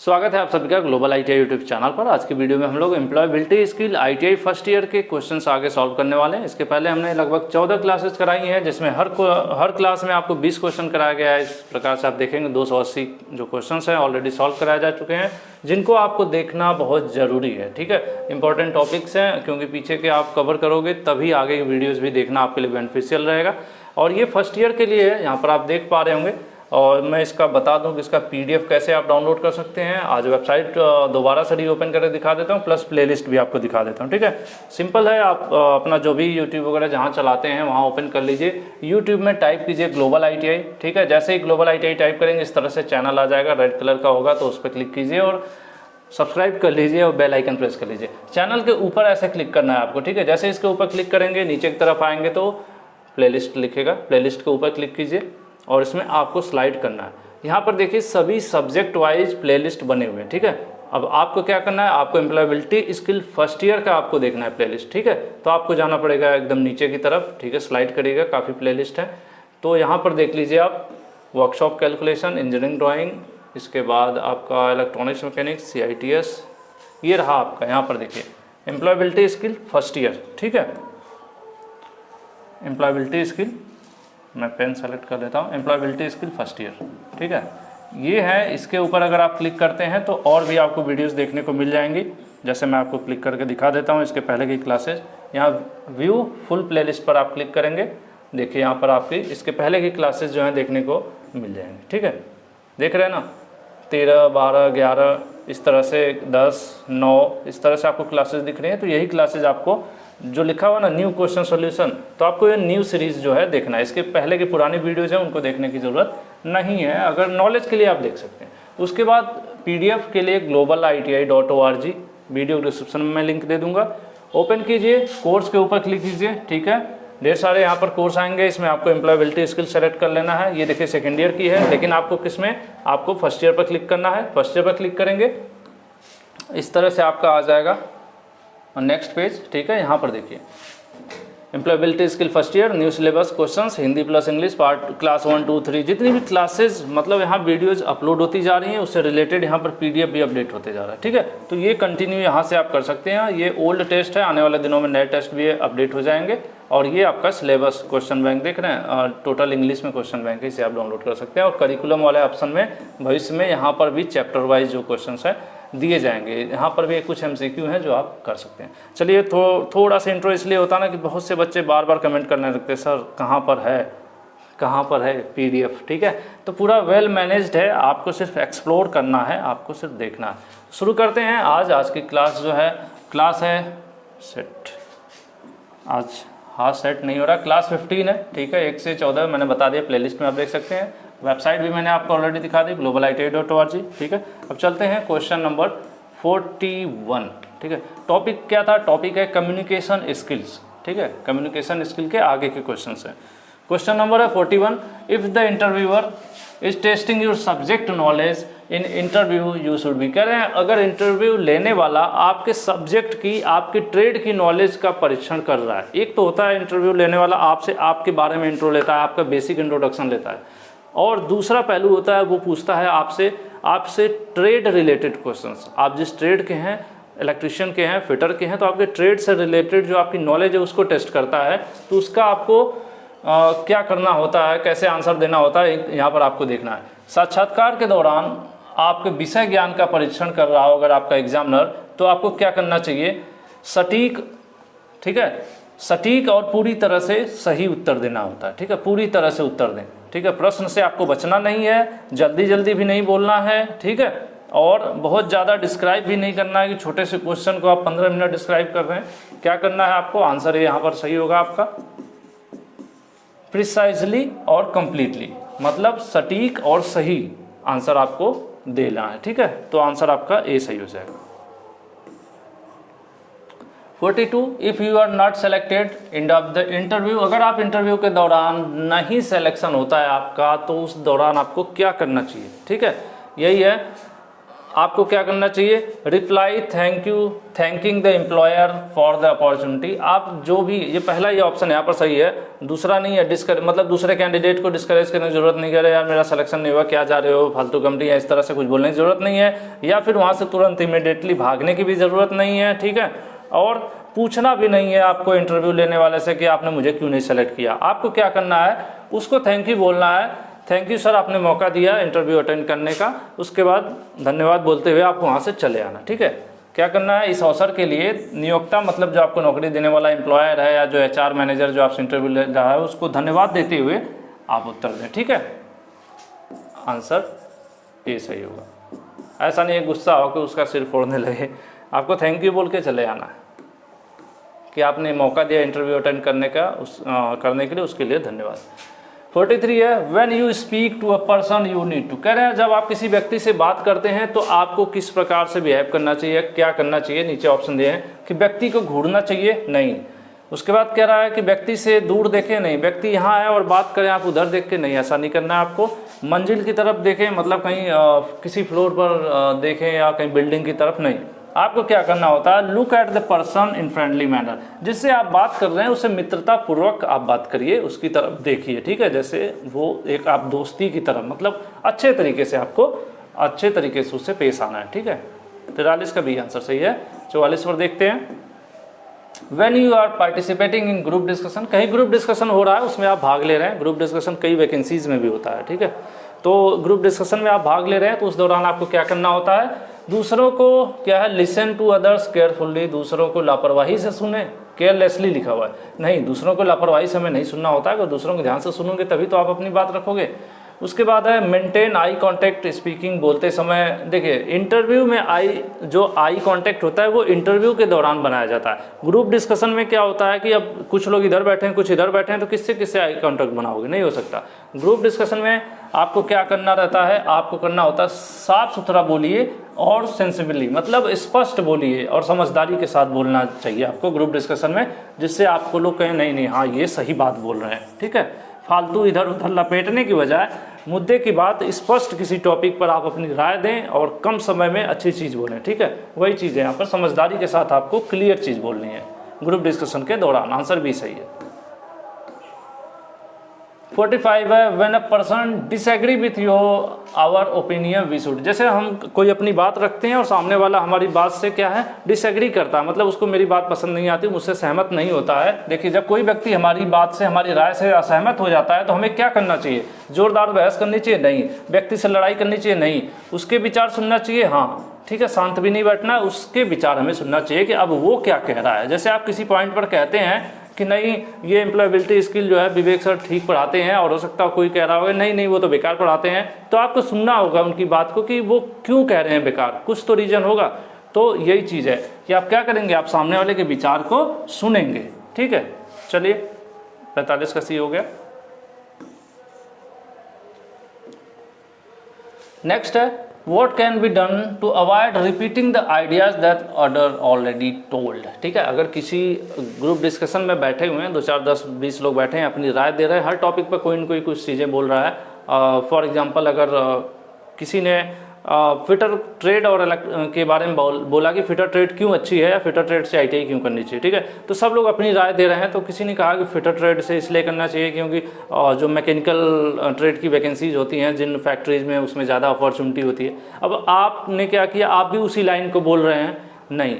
स्वागत है आप सभी का ग्लोबल आईटीआई यूट्यूब चैनल पर। आज की वीडियो में हम लोग employability skill ITI first year के क्वेश्चंस आगे सॉल्व करने वाले हैं। इसके पहले हमने लगभग 14 क्लासेस कराई हैं, जिसमें हर क्लास में आपको 20 क्वेश्चन कराया गया है। इस प्रकार से आप देखेंगे 280 जो क्वेश्चंस हैं ऑलरेडी सॉल्व कराए जा चुके हैं, जिनको आपको देखना बहुत ज़रूरी है। ठीक है, इंपॉर्टेंट टॉपिक्स हैं, क्योंकि पीछे के आप कवर करोगे तभी आगे की वीडियोज़ भी देखना आपके लिए बेनिफिशियल रहेगा। और ये फर्स्ट ईयर के लिए है, यहाँ पर आप देख पा रहे होंगे। और मैं इसका बता दूं कि इसका पीडीएफ कैसे आप डाउनलोड कर सकते हैं। आज वेबसाइट दोबारा से रीओपन करके दिखा देता हूं, प्लस प्लेलिस्ट भी आपको दिखा देता हूं। ठीक है, सिंपल है। आप अपना जो भी यूट्यूब वगैरह जहां चलाते हैं वहां ओपन कर लीजिए। यूट्यूब में टाइप कीजिए ग्लोबल आईटीआई। ठीक है, जैसे ही ग्लोबल आईटीआई टाइप करेंगे इस तरह से चैनल आ जाएगा, रेड कलर का होगा, तो उस पर क्लिक कीजिए और सब्सक्राइब कर लीजिए और बेल आइकन प्रेस कर लीजिए। चैनल के ऊपर ऐसे क्लिक करना है आपको। ठीक है, जैसे इसके ऊपर क्लिक करेंगे नीचे की तरफ आएंगे तो प्लेलिस्ट लिखेगा, प्लेलिस्ट के ऊपर क्लिक कीजिए और इसमें आपको स्लाइड करना है। यहाँ पर देखिए सभी सब्जेक्ट वाइज प्लेलिस्ट बने हुए हैं। ठीक है, अब आपको क्या करना है, आपको एम्प्लॉयबिलिटी स्किल फर्स्ट ईयर का आपको देखना है प्लेलिस्ट। ठीक है, तो आपको जाना पड़ेगा एकदम नीचे की तरफ। ठीक है, स्लाइड करिएगा, काफ़ी प्लेलिस्ट है। तो यहाँ पर देख लीजिए आप वर्कशॉप कैलकुलेशन, इंजीनियरिंग ड्राइंग, इसके बाद आपका इलेक्ट्रॉनिक्स मैकेनिक्स, CITS, ये रहा आपका। यहाँ पर देखिए एम्प्लॉयबिलिटी स्किल फर्स्ट ईयर। ठीक है, एम्प्लॉयबिलिटी स्किल, मैं पेन सेलेक्ट कर लेता हूँ, एम्प्लॉयबिलिटी स्किल फर्स्ट ईयर। ठीक है, ये है। इसके ऊपर अगर आप क्लिक करते हैं तो और भी आपको वीडियोस देखने को मिल जाएंगी। जैसे मैं आपको क्लिक करके दिखा देता हूँ इसके पहले की क्लासेस। यहाँ व्यू फुल प्लेलिस्ट पर आप क्लिक करेंगे, देखिए यहाँ पर आपकी इसके पहले की क्लासेस जो हैं देखने को मिल जाएंगी। ठीक है, देख रहे हैं ना, 13, 12, 11 इस तरह से 10, 9 इस तरह से आपको क्लासेस दिख रही हैं। तो यही क्लासेस आपको जो लिखा हुआ ना न्यू क्वेश्चन सॉल्यूशन, तो आपको ये न्यू सीरीज जो है देखना है। इसके पहले की पुरानी वीडियोज़ हैं उनको देखने की ज़रूरत नहीं है, अगर नॉलेज के लिए आप देख सकते हैं। उसके बाद पीडीएफ के लिए globaliti.org, वीडियो डिस्क्रिप्शन में मैं लिंक दे दूंगा। ओपन कीजिए, कोर्स के ऊपर क्लिक कीजिए। ठीक है, ढेर सारे यहाँ पर कोर्स आएंगे, इसमें आपको एम्प्लॉयबिलिटी स्किल सेलेक्ट कर लेना है। ये देखिए सेकेंड ईयर की है, लेकिन आपको किस में, आपको फर्स्ट ईयर पर क्लिक करना है। फर्स्ट ईयर पर क्लिक करेंगे इस तरह से आपका आ जाएगा नेक्स्ट पेज। ठीक है, यहाँ पर देखिए employability skill first year, new syllabus, questions, Hindi plus English, part class 1, 2, 3, जितनी भी क्लासेस मतलब यहाँ वीडियोज अपलोड होती जा रही हैं, उससे रिलेटेड यहाँ पर पीडीएफ भी अपडेट होते जा रहा है। ठीक है, तो ये कंटिन्यू यहाँ से आप कर सकते हैं। ये ओल्ड टेस्ट है, आने वाले दिनों में नए टेस्ट भी अपडेट हो जाएंगे। और ये आपका सिलेबस क्वेश्चन बैंक देख रहे हैं, टोटल इंग्लिश में क्वेश्चन बैंक है, इसे आप डाउनलोड कर सकते हैं। और करिकुलम वाले ऑप्शन में भविष्य में यहाँ पर भी चैप्टर वाइज जो क्वेश्चन है दिए जाएंगे। यहाँ पर भी कुछ MCQ हैं जो आप कर सकते हैं। चलिए थोड़ा सा इंट्रो इसलिए होता है ना कि बहुत से बच्चे बार बार कमेंट करने लगते हैं, सर कहाँ पर है PDF। ठीक है, तो पूरा वेल मैनेज्ड है, आपको सिर्फ एक्सप्लोर करना है, आपको सिर्फ देखना है। शुरू करते हैं। आज की क्लास जो है, क्लास है सेट, आज हाँ सेट नहीं हो रहा, क्लास 15 है। ठीक है, 1 से 14 मैंने बता दिया, प्लेलिस्ट में आप देख सकते हैं। वेबसाइट भी मैंने आपको ऑलरेडी दिखा दी, globaliti.org। ठीक है, अब चलते हैं क्वेश्चन नंबर 41। ठीक है, टॉपिक क्या था, टॉपिक है कम्युनिकेशन स्किल्स। ठीक है, कम्युनिकेशन स्किल के आगे के क्वेश्चन है। क्वेश्चन नंबर है 41, if the interviewer is testing your subject knowledge in interview you should be. कह रहे हैं अगर इंटरव्यू लेने वाला आपके सब्जेक्ट की, आपके ट्रेड की नॉलेज का परीक्षण कर रहा है। एक तो होता है इंटरव्यू लेने वाला आपसे आपके बारे में इंट्रो लेता है, आपका बेसिक इंट्रोडक्शन लेता है, और दूसरा पहलू होता है वो पूछता है आपसे ट्रेड रिलेटेड क्वेश्चंस। आप जिस ट्रेड के हैं, इलेक्ट्रिशियन के हैं, फिटर के हैं, तो आपके ट्रेड से रिलेटेड जो आपकी नॉलेज है उसको टेस्ट करता है। तो उसका आपको क्या करना होता है, कैसे आंसर देना होता है, यहाँ पर आपको देखना है। साक्षात्कार के दौरान आपके विषय ज्ञान का परीक्षण कर रहा हो अगर आपका एग्जामिनर, तो आपको क्या करना चाहिए, सटीक, ठीक है, सटीक और पूरी तरह से सही उत्तर देना होता है। ठीक है, पूरी तरह से उत्तर दें। ठीक है, प्रश्न से आपको बचना नहीं है, जल्दी भी नहीं बोलना है। ठीक है, और बहुत ज़्यादा डिस्क्राइब भी नहीं करना है कि छोटे से क्वेश्चन को आप 15 मिनट डिस्क्राइब कर रहे हैं। क्या करना है आपको, आंसर यहाँ पर सही होगा आपका, प्रिसाइजली और कंप्लीटली, मतलब सटीक और सही आंसर आपको देना है। ठीक है, तो आंसर आपका ए सही हो जाएगा। 42, if you are not selected in the interview, अगर आप इंटरव्यू के दौरान नहीं सिलेक्शन होता है आपका, तो उस दौरान आपको क्या करना चाहिए। ठीक है, यही है, आपको क्या करना चाहिए, reply thank you thanking the employer for the opportunity. आप जो भी, ये पहला ये ऑप्शन यहाँ पर सही है, दूसरा नहीं है। मतलब दूसरे कैंडिडेट को डिस्करेज करने की जरूरत नहीं, करे यार मेरा सिलेक्शन नहीं हुआ, क्या जा रहे हो फालतू कंपनी है, इस तरह से कुछ बोलने की जरूरत नहीं है, या फिर वहाँ से तुरंत इमीडिएटली भागने की भी ज़रूरत नहीं है, ठीक है। और पूछना भी नहीं है आपको इंटरव्यू लेने वाले से कि आपने मुझे क्यों नहीं सेलेक्ट किया। आपको क्या करना है, उसको थैंक यू बोलना है, थैंक यू सर आपने मौका दिया इंटरव्यू अटेंड करने का। उसके बाद धन्यवाद बोलते हुए आपको वहाँ से चले आना, ठीक है। क्या करना है, इस अवसर के लिए नियोक्ता मतलब जो आपको नौकरी देने वाला एम्प्लॉयर है या जो HR मैनेजर जो आपसे इंटरव्यू ले रहा है उसको धन्यवाद देते हुए आप उत्तर दें, ठीक है। आंसर ये सही होगा। ऐसा नहीं है गुस्सा हो कि उसका सिर फोड़ने लगे, आपको थैंक यू बोल के चले आना है कि आपने मौका दिया इंटरव्यू अटेंड करने का, करने के लिए उसके लिए धन्यवाद। 43 है, when you speak to a person you need to. कह रहे हैं जब आप किसी व्यक्ति से बात करते हैं तो आपको किस प्रकार से बिहेव करना चाहिए, क्या करना चाहिए। नीचे ऑप्शन दिए हैं कि व्यक्ति को घूरना चाहिए, नहीं। उसके बाद कह रहा है कि व्यक्ति से दूर देखें, नहीं। व्यक्ति यहाँ है और बात करें आप उधर देख के, नहीं, ऐसा नहीं करना है आपको। मंजिल की तरफ देखें, मतलब कहीं किसी फ्लोर पर देखें या कहीं बिल्डिंग की तरफ, नहीं। आपको क्या करना होता है, look at the person in friendly manner. जिससे आप बात कर रहे हैं उससे मित्रता पूर्वक आप बात करिए, उसकी तरफ देखिए, ठीक है। जैसे वो एक आप दोस्ती की तरफ, मतलब अच्छे तरीके से, आपको अच्छे तरीके से उससे पेश आना है, ठीक है। 43 का भी आंसर सही है। 44 पर देखते हैं, When you are participating in group discussion, कहीं ग्रुप डिस्कशन हो रहा है उसमें आप भाग ले रहे हैं। ग्रुप डिस्कशन कई वैकेंसीज में भी होता है, ठीक है। तो ग्रुप डिस्कशन में आप भाग ले रहे हैं तो उस दौरान आपको क्या करना होता है, दूसरों को क्या है, लिसन टू अदर्स केयरफुल्ली। दूसरों को लापरवाही से सुने, केयरलेसली लिखा हुआ है, नहीं, दूसरों को लापरवाही से हमें नहीं सुनना होता है। अगर दूसरों को ध्यान से सुनोगे तभी तो आप अपनी बात रखोगे। उसके बाद है मेंटेन आई कांटेक्ट स्पीकिंग। बोलते समय देखिए, इंटरव्यू में आई कांटेक्ट होता है वो इंटरव्यू के दौरान बनाया जाता है। ग्रुप डिस्कशन में क्या होता है कि अब कुछ लोग इधर बैठे हैं कुछ इधर बैठे हैं, तो किससे किससे आई कांटेक्ट बनाओगे, नहीं हो सकता। ग्रुप डिस्कशन में आपको क्या करना रहता है, आपको करना होता है साफ सुथरा बोलिए और सेंसिबली, मतलब स्पष्ट बोलिए और समझदारी के साथ बोलना चाहिए आपको ग्रुप डिस्कशन में, जिससे आपको लोग कहें नहीं नहीं हाँ ये सही बात बोल रहे हैं, ठीक है। फालतू इधर उधर लपेटने की बजाय मुद्दे की बात स्पष्ट किसी टॉपिक पर आप अपनी राय दें और कम समय में अच्छी चीज़ बोलें, ठीक है। वही चीज़ है यहाँ पर, समझदारी के साथ आपको क्लियर चीज़ बोलनी है ग्रुप डिस्कशन के दौरान। आंसर भी सही है। 45 है, when a person disagree with your our opinion we should. जैसे हम कोई अपनी बात रखते हैं और सामने वाला हमारी बात से क्या है, डिसएग्री करता है, मतलब उसको मेरी बात पसंद नहीं आती, मुझसे सहमत नहीं होता है। देखिए, जब कोई व्यक्ति हमारी बात से, हमारी राय से असहमत हो जाता है तो हमें क्या करना चाहिए, जोरदार बहस करनी चाहिए, नहीं। व्यक्ति से लड़ाई करनी चाहिए, नहीं। उसके विचार सुनना चाहिए, हाँ, ठीक है। शांत भी नहीं बैठना, उसके विचार हमें सुनना चाहिए कि अब वो क्या कह रहा है। जैसे आप किसी पॉइंट पर कहते हैं कि नहीं ये एम्प्लॉयबिलिटी स्किल जो है विवेक सर ठीक पढ़ाते हैं, और हो सकता है कोई कह रहा होगा नहीं नहीं वो तो बेकार पढ़ाते हैं, तो आपको सुनना होगा उनकी बात को कि वो क्यों कह रहे हैं बेकार, कुछ तो रीजन होगा। तो यही चीज़ है कि आप क्या करेंगे, आप सामने वाले के विचार को सुनेंगे, ठीक है। चलिए 45 का सी हो गया। नेक्स्ट है, What can be done to avoid repeating the ideas that other already told। ठीक है, अगर किसी ग्रुप डिस्कशन में बैठे हुए हैं, 2 4 10 20 लोग बैठे हैं, अपनी राय दे रहे हैं, हर टॉपिक पर कोई न कोई कुछ चीज़ें बोल रहा है। फॉर एग्जांपल, अगर किसी ने फिटर ट्रेड और के बारे में बोला कि फिटर ट्रेड क्यों अच्छी है या फिटर ट्रेड से ITI क्यों करनी चाहिए, ठीक है। तो सब लोग अपनी राय दे रहे हैं, तो किसी ने कहा कि फिटर ट्रेड से इसलिए करना चाहिए क्योंकि जो मैकेनिकल ट्रेड की वैकेंसीज होती हैं जिन फैक्ट्रीज में, उसमें ज़्यादा अपॉर्चुनिटी होती है। अब आपने क्या किया, आप भी उसी लाइन को बोल रहे हैं, नहीं।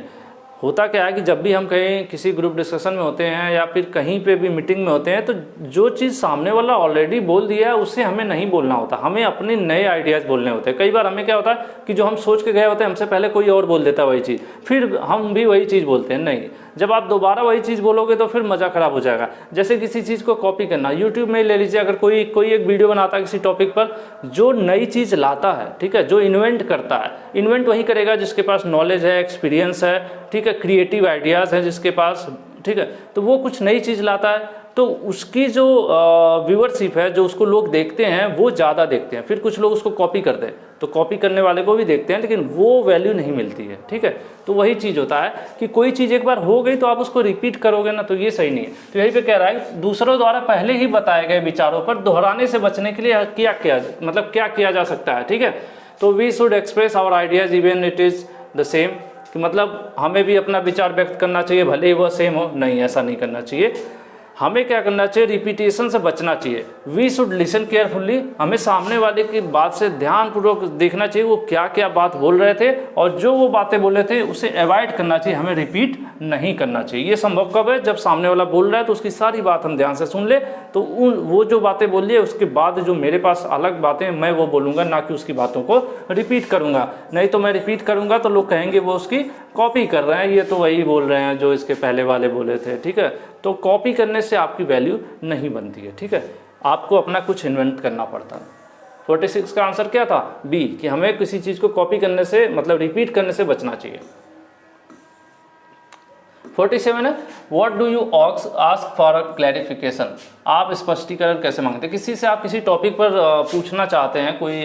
होता क्या है कि जब भी हम कहीं किसी ग्रुप डिस्कशन में होते हैं या फिर कहीं पे भी मीटिंग में होते हैं, तो जो चीज़ सामने वाला ऑलरेडी बोल दिया है उससे हमें नहीं बोलना होता, हमें अपने नए आइडियाज़ बोलने होते हैं। कई बार हमें क्या होता है कि जो हम सोच के गए होते हैं हमसे पहले कोई और बोल देता है वही चीज़, फिर हम भी वही चीज़ बोलते हैं। नहीं, जब आप दोबारा वही चीज़ बोलोगे तो फिर मज़ा ख़राब हो जाएगा। जैसे किसी चीज़ को कॉपी करना, यूट्यूब में ले लीजिए, अगर कोई एक वीडियो बनाता है किसी टॉपिक पर, जो नई चीज़ लाता है, ठीक है, जो इन्वेंट करता है, इन्वेंट वही करेगा जिसके पास नॉलेज है, एक्सपीरियंस है, ठीक है, क्रिएटिव आइडियाज़ हैं जिसके पास, ठीक है। तो वो कुछ नई चीज़ लाता है तो उसकी जो व्यूअरशिप है, जो उसको लोग देखते हैं वो ज़्यादा देखते हैं। फिर कुछ लोग उसको कॉपी करते हैं, तो कॉपी करने वाले को भी देखते हैं, लेकिन वो वैल्यू नहीं मिलती है, ठीक है। तो वही चीज़ होता है कि कोई चीज़ एक बार हो गई तो आप उसको रिपीट करोगे ना, तो ये सही नहीं है। तो यही पे कह रहा है दूसरों द्वारा पहले ही बताए गए विचारों पर दोहराने से बचने के लिए क्या किया जा सकता है, ठीक है। तो we should express our ideas even it is the same, कि मतलब हमें भी अपना विचार व्यक्त करना चाहिए भले ही वह सेम हो। नहीं, ऐसा नहीं करना चाहिए। हमें क्या करना चाहिए, रिपीटेशन से बचना चाहिए। वी शुड लिसन केयरफुली, हमें सामने वाले की बात से ध्यानपूर्वक देखना चाहिए वो क्या क्या बात बोल रहे थे, और जो वो बातें बोल रहे थे उसे अवॉइड करना चाहिए, हमें रिपीट नहीं करना चाहिए। ये संभव कब है, जब सामने वाला बोल रहा है तो उसकी सारी बात हम ध्यान से सुन ले, तो वो जो बातें बोल रही है उसके बाद जो मेरे पास अलग बातें मैं वो बोलूँगा, ना कि उसकी बातों को रिपीट करूँगा। नहीं तो मैं रिपीट करूँगा तो लोग कहेंगे वो उसकी कॉपी कर रहे हैं, ये तो वही बोल रहे हैं जो इसके पहले वाले बोले थे। ठीक है, तो कॉपी करने से आपकी वैल्यू नहीं बनती है। ठीक है, आपको अपना कुछ इन्वेंट करना पड़ता है। 46 का आंसर क्या था, बी, कि हमें किसी चीज़ को कॉपी करने से मतलब रिपीट करने से बचना चाहिए। 47 है, what do you ask for a clarification, आप स्पष्टीकरण कैसे मांगते हैं। किसी से आप किसी टॉपिक पर पूछना चाहते हैं, कोई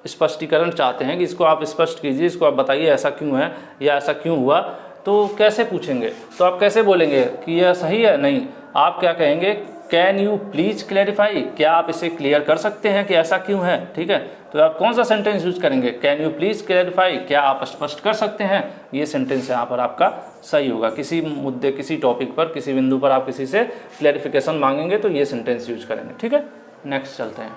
स्पष्टीकरण चाहते हैं कि इसको आप स्पष्ट कीजिए, इसको आप बताइए ऐसा क्यों है या ऐसा क्यों हुआ, तो कैसे पूछेंगे, तो आप कैसे बोलेंगे कि यह सही है। नहीं, आप क्या कहेंगे, कैन यू प्लीज क्लैरिफाई, क्या आप इसे क्लियर कर सकते हैं कि ऐसा क्यों है। ठीक है, तो आप कौन सा सेंटेंस यूज करेंगे, कैन यू प्लीज क्लैरिफाई, क्या आप स्पष्ट कर सकते हैं। ये सेंटेंस यहाँ पर आपका सही होगा। किसी मुद्दे, किसी टॉपिक पर, किसी बिंदु पर आप किसी से क्लैरिफिकेशन मांगेंगे तो ये सेंटेंस यूज करेंगे। ठीक है, नेक्स्ट चलते हैं।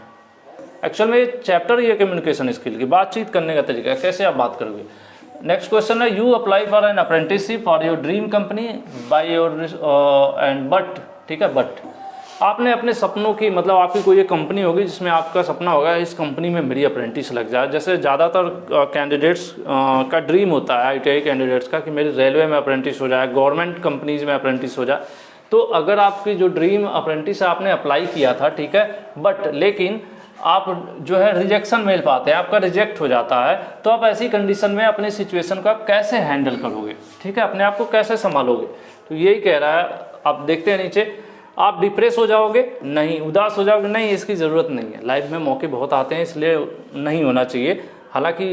एक्चुअल में ये चैप्टर ही है कम्युनिकेशन स्किल की, बातचीत करने का तरीका, कैसे आप बात करोगे। नेक्स्ट क्वेश्चन है, you apply for an apprenticeship for your dream company by your end but, ठीक है, बट आपने अपने सपनों की, मतलब आपकी कोई एक कंपनी होगी जिसमें आपका सपना होगा इस कंपनी में मेरी अप्रेंटिस लग जाए। जैसे ज़्यादातर कैंडिडेट्स का ड्रीम होता है, ITI कैंडिडेट्स का, कि मेरी रेलवे में अप्रेंटिस हो जाए, गवर्नमेंट कंपनीज में अप्रेंटिस हो जाए। तो अगर आपकी जो ड्रीम अप्रेंटिस आपने अप्लाई किया था, ठीक है, बट लेकिन आप जो है रिजेक्शन मेल पाते हैं, आपका रिजेक्ट हो जाता है, तो आप ऐसी कंडीशन में अपने सिचुएशन का कैसे हैंडल करोगे। ठीक है, अपने आप को कैसे संभालोगे। तो यही कह रहा है, आप देखते हैं नीचे, आप डिप्रेस हो जाओगे, नहीं, उदास हो जाओगे, नहीं, इसकी ज़रूरत नहीं है। लाइफ में मौके बहुत आते हैं, इसलिए नहीं होना चाहिए। हालांकि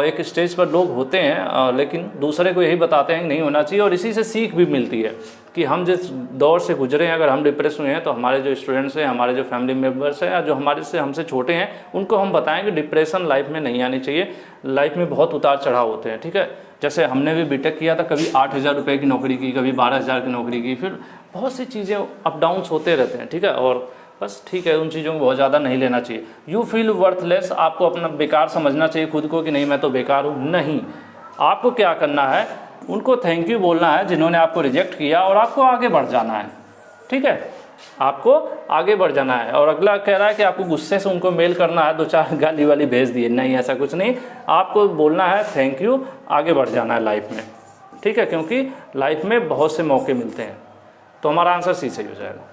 एक स्टेज पर लोग होते हैं, लेकिन दूसरे को यही बताते हैं कि नहीं होना चाहिए, और इसी से सीख भी मिलती है कि हम जिस दौर से गुजरे हैं, अगर हम डिप्रेस हुए हैं तो हमारे जो स्टूडेंट्स हैं, हमारे जो फैमिली मेम्बर्स हैं, या जो हमारे से हमसे छोटे हैं, उनको हम बताएं कि डिप्रेशन लाइफ में नहीं आनी चाहिए। लाइफ में बहुत उतार चढ़ाव होते हैं। ठीक है, जैसे हमने भी बीटेक किया था, कभी 8,000 रुपये की नौकरी की, कभी 12,000 की नौकरी की, फिर बहुत सी चीज़ें अप डाउन्स होते रहते हैं। ठीक है, और बस ठीक है, उन चीज़ों को बहुत ज़्यादा नहीं लेना चाहिए। यू फील वर्थलेस, आपको अपना बेकार समझना चाहिए खुद को कि नहीं मैं तो बेकार हूँ। नहीं, आपको क्या करना है, उनको थैंक यू बोलना है जिन्होंने आपको रिजेक्ट किया, और आपको आगे बढ़ जाना है। ठीक है, आपको आगे बढ़ जाना है। और अगला कह रहा है कि आपको गुस्से से उनको मेल करना है, 2-4 गाली वाली भेज दिए, नहीं, ऐसा कुछ नहीं। आपको बोलना है थैंक यू, आगे बढ़ जाना है लाइफ में। ठीक है, क्योंकि लाइफ में बहुत से मौके मिलते हैं। तो हमारा आंसर सी सही हो जाएगा।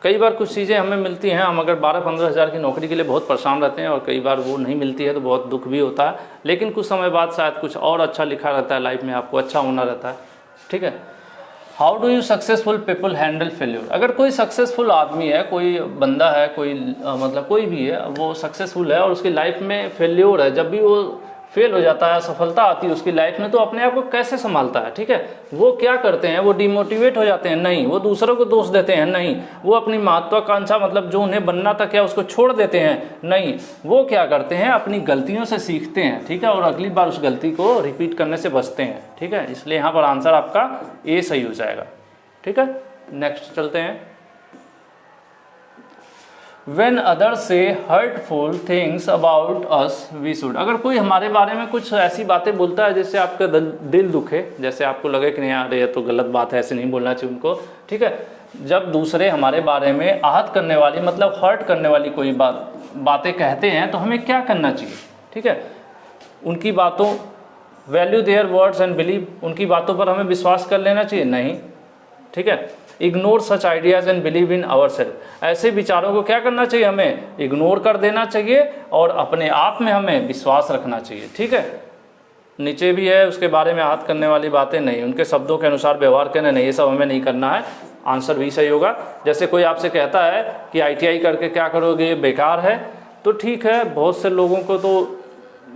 कई बार कुछ चीज़ें हमें मिलती हैं, हम अगर 12-15 हज़ार की नौकरी के लिए बहुत परेशान रहते हैं, और कई बार वो नहीं मिलती है तो बहुत दुख भी होता है, लेकिन कुछ समय बाद शायद कुछ और अच्छा लिखा रहता है लाइफ में, आपको अच्छा होना रहता है। ठीक है, how do you successful people handle failure, अगर कोई सक्सेसफुल आदमी है, कोई बंदा है, कोई मतलब कोई भी है, वो सक्सेसफुल है और उसकी लाइफ में फेल्यूर है, जब भी वो फेल हो जाता है, सफलता आती है उसकी लाइफ में, तो अपने आप को कैसे संभालता है। ठीक है, वो क्या करते हैं, वो डिमोटिवेट हो जाते हैं, नहीं, वो दूसरों को दोष देते हैं, नहीं, वो अपनी महत्वाकांक्षा, मतलब जो उन्हें बनना था क्या, उसको छोड़ देते हैं, नहीं, वो क्या करते हैं, अपनी गलतियों से सीखते हैं। ठीक है, और अगली बार उस गलती को रिपीट करने से बचते हैं। ठीक है, इसलिए यहाँ पर आंसर आपका ए सही हो जाएगा। ठीक है, नेक्स्ट चलते हैं। When others say hurtful things about us, we should, अगर कोई हमारे बारे में कुछ ऐसी बातें बोलता है जिससे आपका दिल दुखे, जैसे आपको लगे कि नहीं यार ये तो गलत बात है, ऐसे नहीं बोलना चाहिए उनको। ठीक है, जब दूसरे हमारे बारे में आहत करने वाली, मतलब हर्ट करने वाली कोई बातें कहते हैं, तो हमें क्या करना चाहिए। ठीक है, उनकी बातों, value their words and believe, उनकी बातों पर हमें विश्वास कर लेना चाहिए, नहीं। ठीक है, ignore such ideas and believe in our self, ऐसे विचारों को क्या करना चाहिए, हमें इग्नोर कर देना चाहिए और अपने आप में हमें विश्वास रखना चाहिए। ठीक है, नीचे भी है उसके बारे में आहत करने वाली बातें, नहीं, उनके शब्दों के अनुसार व्यवहार करना, नहीं, ये सब हमें नहीं करना है। आंसर भी सही होगा। जैसे कोई आपसे कहता है कि ITI करके क्या करोगे, ये बेकार है, तो ठीक है, बहुत से लोगों को तो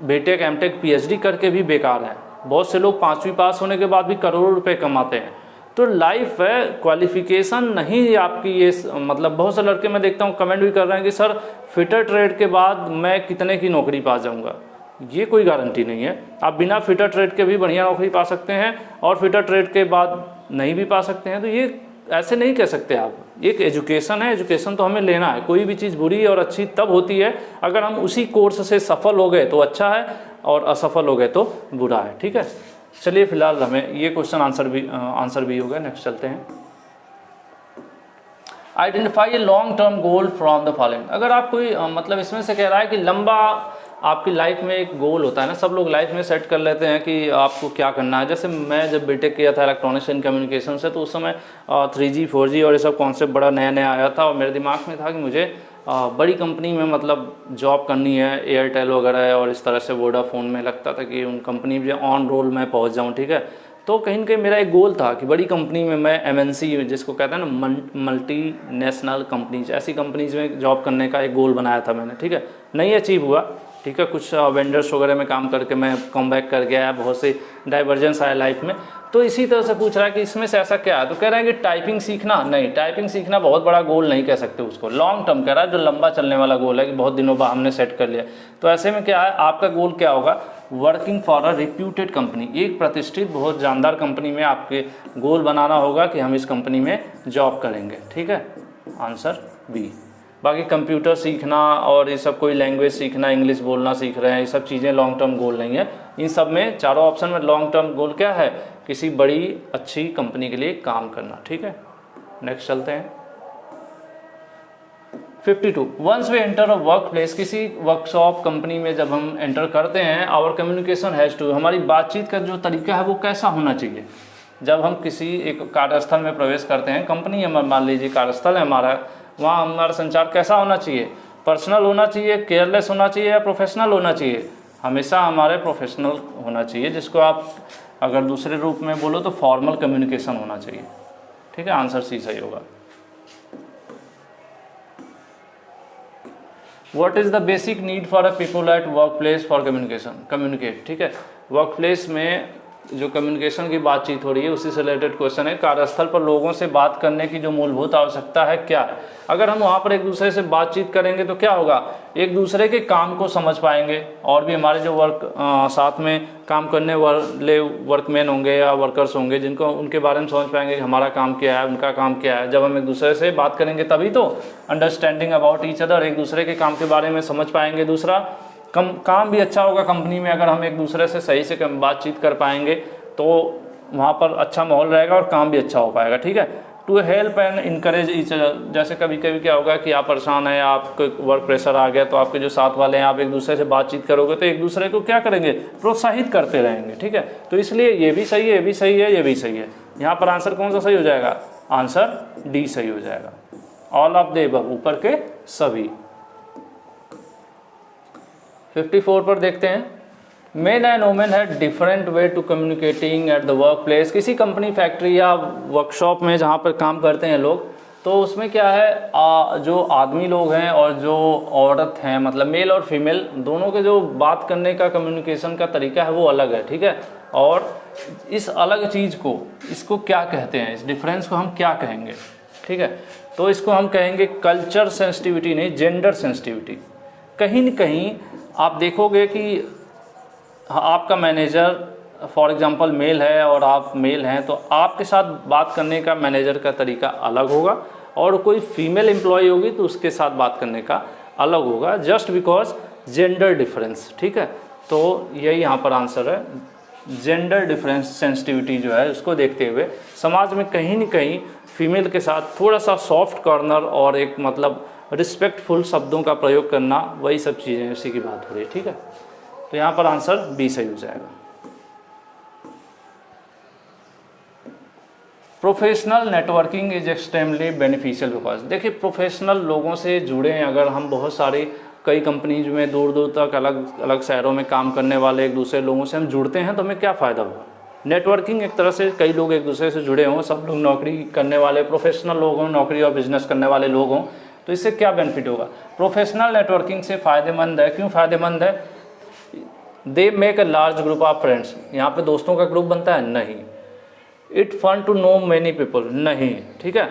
BTech MTech PhD करके भी बेकार है। बहुत से लोग 5वीं पास होने के बाद भी करोड़ों रुपये कमाते हैं। तो लाइफ है, क्वालिफिकेशन नहीं आपकी ये मतलब बहुत से लड़के मैं देखता हूँ कमेंट भी कर रहे हैं कि सर फिटर ट्रेड के बाद मैं कितने की नौकरी पा जाऊँगा। ये कोई गारंटी नहीं है। आप बिना फिटर ट्रेड के भी बढ़िया नौकरी पा सकते हैं और फिटर ट्रेड के बाद नहीं भी पा सकते हैं। तो ये ऐसे नहीं कह सकते आप। एक एजुकेशन है, एजुकेशन तो हमें लेना है। कोई भी चीज़ बुरी और अच्छी तब होती है अगर हम उसी कोर्स से सफल हो गए तो अच्छा है और असफल हो गए तो बुरा है। ठीक है, चलिए फिलहाल हमें ये क्वेश्चन आंसर भी हो गया। नेक्स्ट चलते हैं। Identify a long term goal from the following. अगर आप कोई मतलब इसमें से कह रहा है कि लंबा आपकी लाइफ में एक गोल होता है ना, सब लोग लाइफ में सेट कर लेते हैं कि आपको क्या करना है। जैसे मैं जब बीटेक किया था इलेक्ट्रॉनिक्स एंड कम्युनिकेशन से, तो उस समय 3G 4G और ये सब कॉन्सेप्ट बड़ा नया नया आया था और मेरे दिमाग में था कि मुझे बड़ी कंपनी में मतलब जॉब करनी है, एयरटेल वगैरह और इस तरह से वोडाफोन में लगता था कि उन कंपनी में ऑन रोल मैं पहुंच जाऊं। ठीक है, तो कहीं ना कहीं मेरा एक गोल था कि बड़ी कंपनी में मैं MNC जिसको कहते हैं ना मल्टी नेशनल कंपनीज, ऐसी कंपनीज में जॉब करने का एक गोल बनाया था मैंने। ठीक है, नहीं अचीव हुआ। ठीक है, कुछ वेंडर्स वगैरह में काम करके मैं कम बैक कर गया, बहुत से डाइवर्जेंस आया लाइफ में। तो इसी तरह से पूछ रहा है कि इसमें से ऐसा क्या है, तो कह रहे हैं कि टाइपिंग सीखना। नहीं, टाइपिंग सीखना बहुत बड़ा गोल नहीं कह सकते उसको। लॉन्ग टर्म कह रहा है, जो लंबा चलने वाला गोल है कि बहुत दिनों बाद हमने सेट कर लिया। तो ऐसे में क्या है, आपका गोल क्या होगा, working for a reputed company, एक प्रतिष्ठित बहुत जानदार कंपनी में आपके गोल बनाना होगा कि हम इस कंपनी में जॉब करेंगे। ठीक है, आंसर बी। बाकी कंप्यूटर सीखना और ये सब कोई लैंग्वेज सीखना, इंग्लिश बोलना सीख रहे हैं, ये सब चीज़ें लॉन्ग टर्म गोल नहीं है। इन सब में चारों ऑप्शन में लॉन्ग टर्म गोल क्या है, किसी बड़ी अच्छी कंपनी के लिए काम करना। ठीक है, नेक्स्ट चलते हैं। 52 once we enter a workplace, किसी वर्कशॉप कंपनी में जब हम एंटर करते हैं, आवर कम्युनिकेशन हैज़ टू, हमारी बातचीत का जो तरीका है वो कैसा होना चाहिए। जब हम किसी एक कार्यस्थल में प्रवेश करते हैं, कंपनी है मान लीजिए, कार्यस्थल है हमारा, वहाँ हमारा संचार कैसा होना चाहिए, पर्सनल होना चाहिए, केयरलेस होना चाहिए या प्रोफेशनल होना चाहिए। हमेशा हमारे प्रोफेशनल होना चाहिए, जिसको आप अगर दूसरे रूप में बोलो तो फॉर्मल कम्युनिकेशन होना चाहिए। ठीक है, आंसर सी सही होगा। What is the basic need for a people at work place for communication, communicate. ठीक है, वर्क प्लेस में जो कम्युनिकेशन की बातचीत हो रही है उसी से रिलेटेड क्वेश्चन है। कार्यस्थल पर लोगों से बात करने की जो मूलभूत आवश्यकता है क्या है। अगर हम वहाँ पर एक दूसरे से बातचीत करेंगे तो क्या होगा, एक दूसरे के काम को समझ पाएंगे और भी हमारे जो साथ में काम करने वाले वर्कमैन होंगे या वर्कर्स होंगे, जिनको उनके बारे में समझ पाएंगे कि हमारा काम क्या है, उनका काम क्या है। जब हम एक दूसरे से बात करेंगे तभी तो अंडरस्टैंडिंग अबाउट ईच अदर, एक दूसरे के काम के बारे में समझ पाएंगे। दूसरा, काम भी अच्छा होगा कंपनी में अगर हम एक दूसरे से सही से बातचीत कर पाएंगे तो वहाँ पर अच्छा माहौल रहेगा और काम भी अच्छा हो पाएगा। ठीक है, to help and encourage each other, जैसे कभी कभी क्या होगा कि आप परेशान हैं, आपको वर्क प्रेशर आ गया, तो आपके जो साथ वाले हैं, आप एक दूसरे से बातचीत करोगे तो एक दूसरे को क्या करेंगे, प्रोत्साहित करते रहेंगे। ठीक है, तो इसलिए ये भी सही है, ये भी सही है, ये भी सही है। यहाँ पर आंसर कौन सा सही हो जाएगा, आंसर डी सही हो जाएगा, ऑल ऑफ द अबव, ऊपर के सभी। 54 पर देखते हैं। मेन एंड वुमेन है different way to communicating at the workplace. किसी कंपनी, फैक्ट्री या वर्कशॉप में जहाँ पर काम करते हैं लोग, तो उसमें क्या है, जो आदमी लोग हैं और जो औरत हैं, मतलब मेल और फीमेल दोनों के जो बात करने का, कम्युनिकेशन का तरीका है वो अलग है। ठीक है, और इस अलग चीज़ को, इसको क्या कहते हैं, इस डिफरेंस को हम क्या कहेंगे। ठीक है, तो इसको हम कहेंगे कल्चर सेंसिटिविटी, नहीं जेंडर सेंसिटिविटी। कहीं न कहीं आप देखोगे कि आपका मैनेजर फॉर एग्जांपल मेल है और आप मेल हैं, तो आपके साथ बात करने का मैनेजर का तरीका अलग होगा, और कोई फीमेल एम्प्लॉय होगी तो उसके साथ बात करने का अलग होगा, जस्ट बिकॉज जेंडर डिफरेंस। ठीक है, तो यही यहाँ पर आंसर है, जेंडर डिफरेंस सेंसिटिविटी जो है उसको देखते हुए समाज में कहीं न कहीं फीमेल के साथ थोड़ा सा सॉफ्ट कॉर्नर और एक मतलब रिस्पेक्टफुल शब्दों का प्रयोग करना, वही सब चीज़ें उसी की बात हो रही है। ठीक है, तो यहाँ पर आंसर बी सही हो जाएगा। Professional networking is extremely beneficial because, देखिए प्रोफेशनल लोगों से जुड़े हैं अगर हम, बहुत सारी कई कंपनीज में दूर दूर तक अलग अलग शहरों में काम करने वाले एक दूसरे लोगों से हम जुड़ते हैं, तो हमें क्या फ़ायदा होगा। नेटवर्किंग एक तरह से कई लोग एक दूसरे से जुड़े हों, सब लोग नौकरी करने वाले प्रोफेशनल लोग हों, नौकरी और बिजनेस करने वाले लोग हों, तो इससे क्या बेनिफिट होगा। प्रोफेशनल नेटवर्किंग से फ़ायदेमंद है, क्यों फ़ायदेमंद है, they make a large group of friends. यहाँ पे दोस्तों का ग्रुप बनता है नहीं, it fun to know many people, नहीं, ठीक है।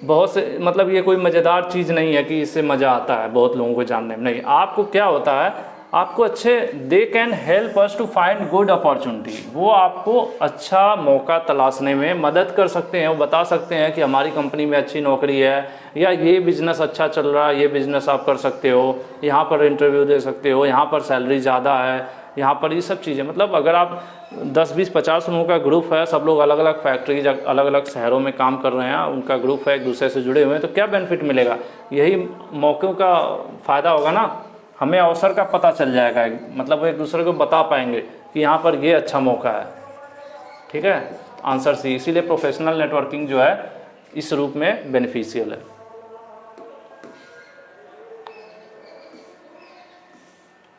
बहुत से मतलब ये कोई मज़ेदार चीज़ नहीं है कि इससे मज़ा आता है बहुत लोगों को जानने में, नहीं। आपको क्या होता है, आपको अच्छे, they can help us to find good opportunity, वो आपको अच्छा मौका तलाशने में मदद कर सकते हैं। वो बता सकते हैं कि हमारी कंपनी में अच्छी नौकरी है, या ये बिज़नेस अच्छा चल रहा है, ये बिज़नेस आप कर सकते हो, यहाँ पर इंटरव्यू दे सकते हो, यहाँ पर सैलरी ज़्यादा है, यहाँ पर ये सब चीज़ें। मतलब अगर आप 10, 20, 50 लोगों का ग्रुप है, सब लोग अलग अलग फैक्ट्रीज, अलग अलग शहरों में काम कर रहे हैं, उनका ग्रुप है, एक दूसरे से जुड़े हुए हैं, तो क्या बेनिफिट मिलेगा? यही मौक़ों का फ़ायदा होगा ना, हमें अवसर का पता चल जाएगा, मतलब वो एक दूसरे को बता पाएंगे कि यहाँ पर ये अच्छा मौका है, ठीक है। Answer C. इसीलिए प्रोफेशनल नेटवर्किंग जो है इस रूप में बेनिफिशियल है।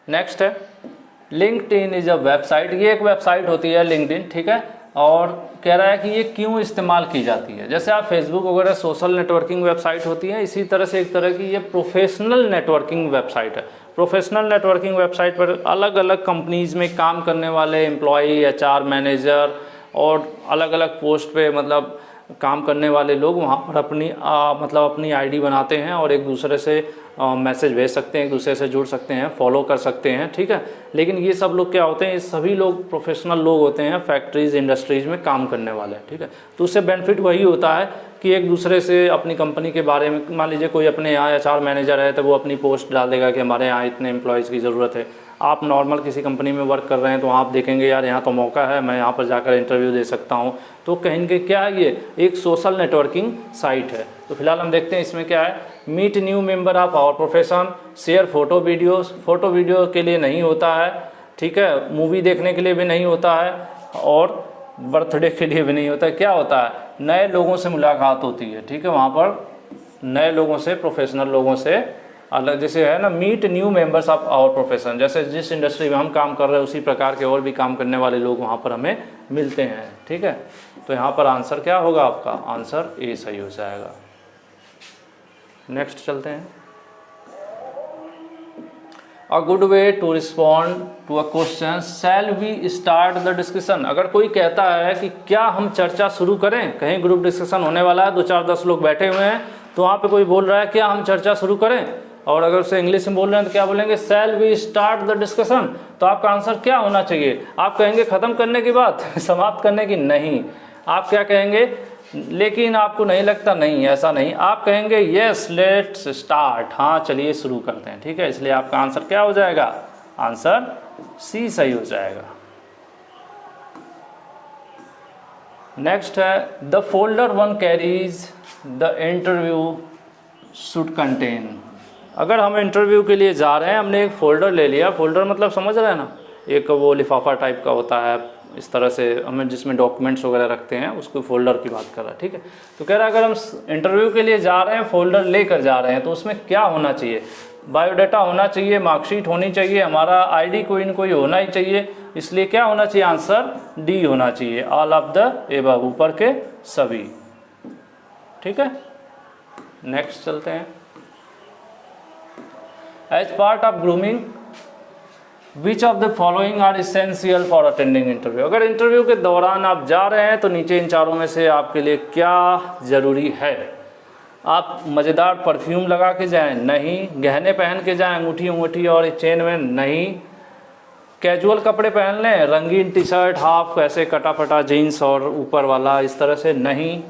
नेक्स्ट है लिंक्डइन इज अ वेबसाइट। ये एक वेबसाइट होती है लिंक्डइन, ठीक है। और कह रहा है कि ये क्यों इस्तेमाल की जाती है। जैसे आप फेसबुक वगैरह सोशल नेटवर्किंग वेबसाइट होती है, इसी तरह से एक तरह की ये प्रोफेशनल नेटवर्किंग वेबसाइट है। प्रोफेशनल नेटवर्किंग वेबसाइट पर अलग अलग कंपनीज़ में काम करने वाले एम्प्लॉई, एचआर मैनेजर और अलग अलग पोस्ट पे मतलब काम करने वाले लोग वहाँ पर अपनी आईडी बनाते हैं और एक दूसरे से मैसेज भेज सकते हैं, एक दूसरे से जुड़ सकते हैं, फॉलो कर सकते हैं, ठीक है। लेकिन ये सब लोग क्या होते हैं, ये सभी लोग प्रोफेशनल लोग होते हैं, फैक्ट्रीज इंडस्ट्रीज़ में काम करने वाले, ठीक है। तो उससे बेनिफिट वही होता है कि एक दूसरे से अपनी कंपनी के बारे में, मान लीजिए कोई अपने यहाँ एचआर मैनेजर है तो वो अपनी पोस्ट डाल देगा कि हमारे यहाँ इतने एम्प्लॉयज़ की ज़रूरत है। आप नॉर्मल किसी कंपनी में वर्क कर रहे हैं तो आप देखेंगे यार यहाँ तो मौका है, मैं यहाँ पर जाकर इंटरव्यू दे सकता हूँ, तो कहेंगे क्या है, ये एक सोशल नेटवर्किंग साइट है। तो फिलहाल हम देखते हैं इसमें क्या है। Meet new member of our profession, share photo videos. Photo video के लिए नहीं होता है, ठीक है, मूवी देखने के लिए भी नहीं होता है और बर्थडे के लिए भी नहीं होता है। क्या होता है, नए लोगों से मुलाकात होती है, ठीक है। वहाँ पर नए लोगों से, प्रोफेशनल लोगों से अलग, जैसे है ना, meet new members of our profession, जैसे जिस इंडस्ट्री में हम काम कर रहे हैं उसी प्रकार के और भी काम करने वाले लोग वहाँ पर हमें मिलते हैं, ठीक है। तो यहाँ पर आंसर क्या होगा आपका, आंसर ए सही हो जाएगा। नेक्स्ट चलते हैं। A good way to respond to a question, shall we start the discussion. अगर कोई कहता है कि क्या हम चर्चा शुरू करें, कहीं ग्रुप डिस्कशन होने वाला है, 2-4-10 लोग बैठे हुए हैं, तो वहाँ पे कोई बोल रहा है क्या हम चर्चा शुरू करें, और अगर उसे इंग्लिश में बोल रहे हैं तो क्या बोलेंगे, shall we start the discussion. तो आपका आंसर क्या होना चाहिए, आप कहेंगे ख़त्म करने की बात समाप्त करने की, नहीं, आप क्या कहेंगे, लेकिन आपको नहीं लगता, नहीं ऐसा नहीं, आप कहेंगे यस लेट्स स्टार्ट, हाँ चलिए शुरू करते हैं, ठीक है। इसलिए आपका आंसर क्या हो जाएगा, आंसर सी सही हो जाएगा। नेक्स्ट है the folder one carries the interview should contain. अगर हम इंटरव्यू के लिए जा रहे हैं, हमने एक फ़ोल्डर ले लिया, फ़ोल्डर मतलब समझ रहे हैं ना, एक वो लिफाफा टाइप का होता है इस तरह से, हमें जिसमें डॉक्यूमेंट्स वगैरह रखते हैं, उसको फ़ोल्डर की बात कर रहा है, ठीक है। तो कह रहा है अगर हम इंटरव्यू के लिए जा रहे हैं, फ़ोल्डर लेकर जा रहे हैं, तो उसमें क्या होना चाहिए, बायोडाटा होना चाहिए, मार्कशीट होनी चाहिए, हमारा आईडी कोई न कोई होना ही चाहिए। इसलिए क्या होना चाहिए, आंसर डी होना चाहिए, ऑल ऑफ द एबव, ऊपर के सभी, ठीक है। नेक्स्ट चलते हैं। As part of grooming which of the following are essential for attending interview. अगर इंटरव्यू के दौरान आप जा रहे हैं तो नीचे इन चारों में से आपके लिए क्या ज़रूरी है। आप मज़ेदार परफ्यूम लगा के जाएं, नहीं। गहने पहन के जाएं, अंगूठी और चेन में, नहीं। कैजुअल कपड़े पहन लें, रंगीन टी शर्ट, हाफ ऐसे कटा जीन्स और ऊपर वाला इस तरह से, नहीं,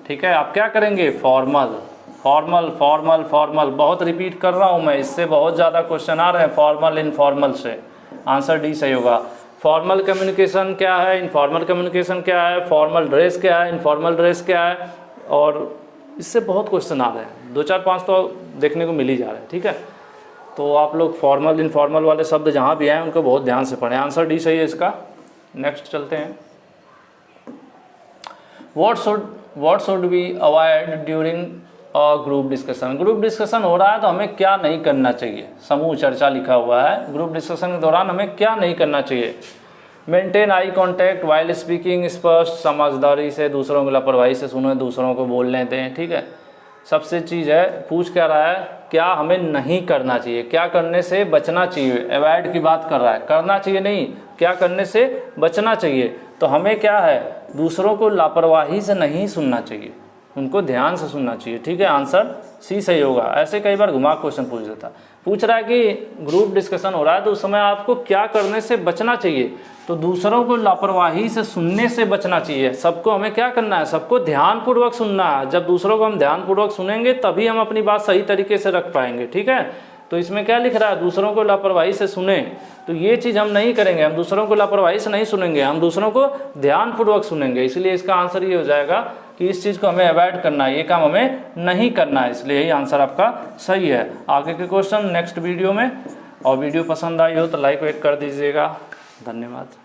ठीक है। आप क्या करेंगे, फॉर्मल फॉर्मल फॉर्मल फॉर्मल। बहुत रिपीट कर रहा हूँ मैं, इससे बहुत ज़्यादा क्वेश्चन आ रहे हैं फॉर्मल इनफॉर्मल से। आंसर डी सही होगा। फॉर्मल कम्युनिकेशन क्या है, इनफॉर्मल कम्युनिकेशन क्या है, फॉर्मल ड्रेस क्या है, इनफॉर्मल ड्रेस क्या है, और इससे बहुत क्वेश्चन आ रहे हैं, 2-4-5 तो देखने को मिल ही जा रहे हैं, ठीक है। तो आप लोग फॉर्मल इनफॉर्मल वाले शब्द जहाँ भी आए उनको बहुत ध्यान से पढ़ें। आंसर डी सही है इसका। नेक्स्ट चलते हैं। What should we avoid during group discussion. Group discussion हो रहा है तो हमें क्या नहीं करना चाहिए, समूह चर्चा लिखा हुआ है, ग्रुप डिस्कशन के दौरान हमें क्या नहीं करना चाहिए। Maintain eye contact while speaking, स्पष्ट समझदारी से, दूसरों को लापरवाही से सुनो, दूसरों को बोलने दें, ठीक है। सबसे चीज़ है, पूछ क्या रहा है, क्या हमें नहीं करना चाहिए, क्या करने से बचना चाहिए, अवॉइड की बात कर रहा है, करना चाहिए नहीं, क्या करने से बचना चाहिए। तो हमें क्या है, दूसरों को लापरवाही से नहीं सुनना चाहिए, उनको ध्यान से सुनना चाहिए। ठीक है, आंसर सी सही होगा। ऐसे कई बार घुमा क्वेश्चन पूछ देता, पूछ रहा है कि ग्रुप डिस्कशन हो रहा है तो उस समय आपको क्या करने से बचना चाहिए, तो दूसरों को लापरवाही से सुनने से बचना चाहिए। सबको हमें क्या करना है, सबको ध्यानपूर्वक सुनना है। जब दूसरों को हम ध्यानपूर्वक सुनेंगे तभी हम अपनी बात सही तरीके से रख पाएंगे। ठीक है, तो इसमें क्या लिख रहा है, दूसरों को लापरवाही से सुने, तो ये चीज़ हम नहीं करेंगे, हम दूसरों को लापरवाही से नहीं सुनेंगे, हम दूसरों को ध्यानपूर्वक सुनेंगे। इसलिए इसका आंसर ये हो जाएगा कि इस चीज़ को हमें अवॉइड करना है, ये काम हमें नहीं करना है, इसलिए यही आंसर आपका सही है। आगे के क्वेश्चन नेक्स्ट वीडियो में, और वीडियो पसंद आई हो तो लाइक वेट कर दीजिएगा। धन्यवाद।